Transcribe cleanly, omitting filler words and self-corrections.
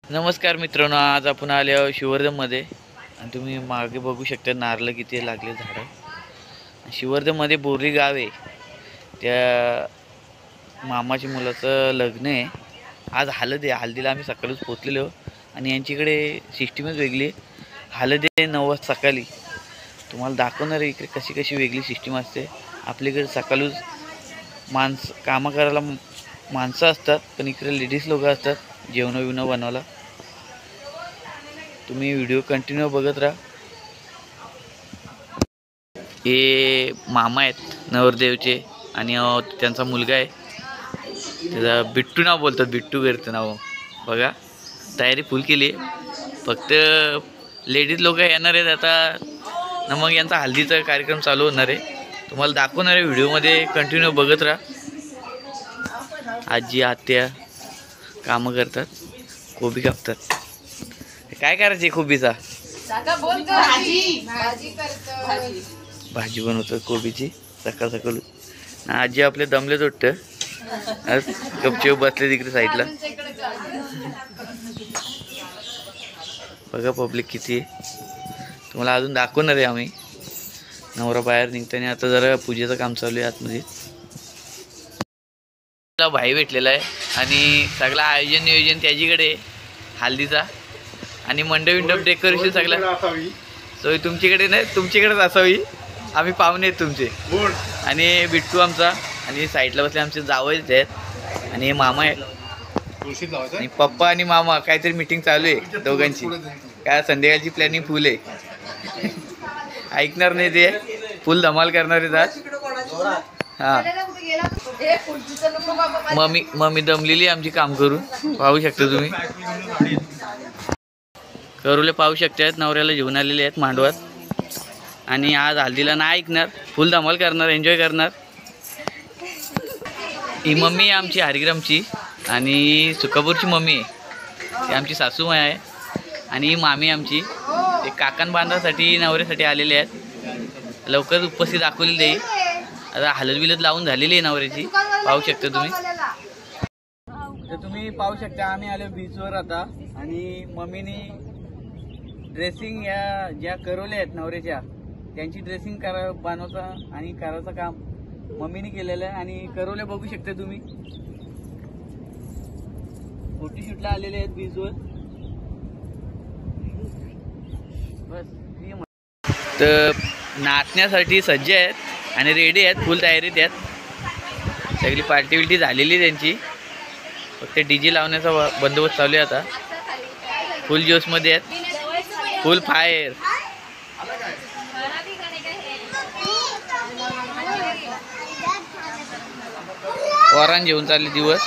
नमस्कार मित्रांनो, आज आपण आले आहोत शिवर्धनमध्ये आणि तुम्ही मागे बघू शकता नारळ किती लागले झाडं. शिवर्धनमध्ये बोरी गाव आहे. त्या मामाच्या मुलाचं लग्न आहे. आज हळद आहे. हळदीला आम्ही सकाळीच पोचलेलो आणि यांच्याकडे सिस्टीमच वेगळी आहे. हळद आहे 9 वाजता सकाळी. तुम्हाला दाखवणार आहे इकडे कशी कशी वेगळी सिस्टीम असते. आपल्याकडे सकाळीच कामं करायला माणसं असतात, पण इकडे लेडीज लोक असतात जेवण बिवणं बनवायला. तुम्ही व्हिडिओ कंटिन्यू बघत राहा. हे मामा आहेत नवरदेवचे आणि त्यांचा मुलगा आहे. त्याचा बिट्टू नाव बोलतात, बिट्टू करतं नाव. बघा तयारी फुल केली. फक्त लेडीज लोक येणार आहेत आता ना, मग यांचा हल्दीचा कार्यक्रम चालू होणार आहे. तुम्हाला दाखवणार आहे व्हिडिओमध्ये, कंटिन्यू बघत राहा. आजी आत्या कामं करतात, कोबी कापतात. काय करायचे कोबीचा भाजी बनवतात कोबीची सकाळ सकाळ. आजी आपले दमले वाटतं, गपचूप बसले तिकडे साईडला. बघा पब्लिक किती आहे. तुम्हाला अजून दाखवणार आहे आम्ही. नवरा बाहेर निघताना आता जरा पूजेचं काम चालू आहे आतमध्ये. भाई भेटलेला आहे आणि सगळं आयोजन नियोजन त्याच्याकडे हल्दीचा आणि मंडप डेकोरेशन सगळं सोय तुमच्याकडे नाही, तुमच्याकडेच असावी. आम्ही पाहुणे आहेत तुमचे. आणि बिट्टू आमचा आणि साईडला बसले आमचे जावईच आहेत आणि मामा आहेत आणि पप्पा आणि मामा काहीतरी मीटिंग चालू आहे दोघांची. काय संध्याकाळची प्लॅनिंग फुल आहे. ऐकणार नाही ते, फुल धमाल करणार आहेत आज. हां, मम्मी दमलेली आमची काम करून. पाहू शकता तुम्ही, करूले पाहू शकतात. नवऱ्याला घेऊन आलेले आहेत मांडवात आणि आज हल्दीला नाही ऐकणार, फुल धमाल करणार, एन्जॉय करणार. ही मम्मी आहे आमची हरिग्रामची आणि सुकापूरची मम्मी आहे. ती आमची सासूमाई आहे आणि ही मामी आमची. ते काकण बांधासाठी नवऱ्यासाठी आलेले आहेत. लवकर उपस्थित दाखवलेली आहे. आता हलद बिलद लावून झालेली आहे नवऱ्याची, पाहू शकता तुम्ही. तर तुम्ही पाहू शकता आम्ही आलो बीचवर आता आणि मम्मीने ड्रेसिंग या ज्या करवल्या आहेत नवऱ्याच्या त्यांची ड्रेसिंग बनवता आणि करायचं काम मम्मीने केलेलं आहे. आणि करवल्या बघू शकता तुम्ही, फोटोशूटला आलेले आहेत बीचवर. बस तर नाचण्यासाठी सज्ज आहेत आणि रेडी आहेत, फुल तयारीत आहेत. सगळी पार्टी बिल्टी झालेली त्यांची, फक्त डीजे लावण्याचा बंदोबस्त चालू आहे आता. फुल जोशमध्ये आहेत, फुल फायर. वरान जेवून चालले दिवस.